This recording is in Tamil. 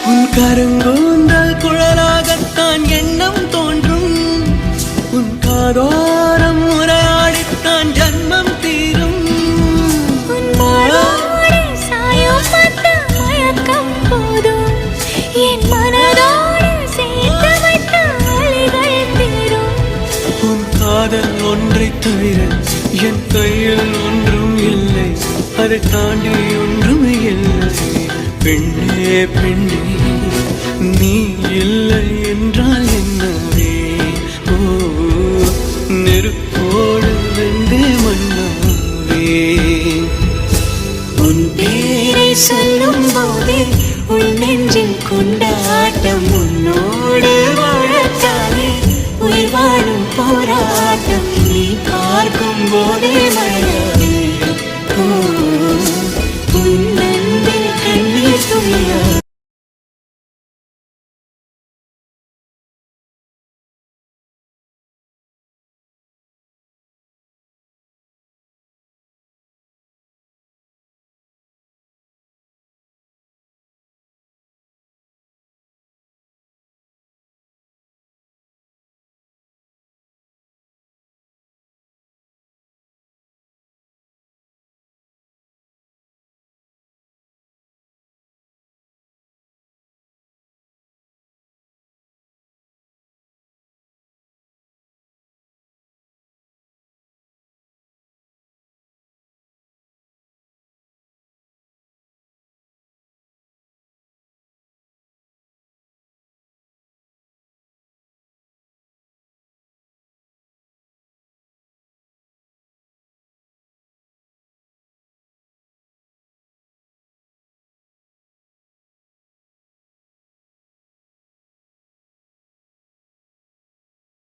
உன் கருங்கூந்தல் குழலாகத்தான் எண்ணம் தோன்றும். உன் காதோரம் உரையாடித்தான் ஜன்மம் தீரும். என் மனதோடு சேர்த்து வைத்த அலைகள் தீரும். உன் காதல் ஒன்றை தவிர என் கையில் ஒன்றும் இல்லை, அதை தாண்டி ஒன்றும் இல்லை. பெண்ணே பெண்ணே நீ இல்லை என்றால் என்னவே? ஓ நெருப்போடு வெந்தே மண்ணாவே. உன் பேரை சொல்லும் போதே உன் நெஞ்சில் கொண்டாட்டம். உன்னோடு வாழத்தானே உயிர் வாழும் போராட்டம். நீ பார்க்கும் போதே மழை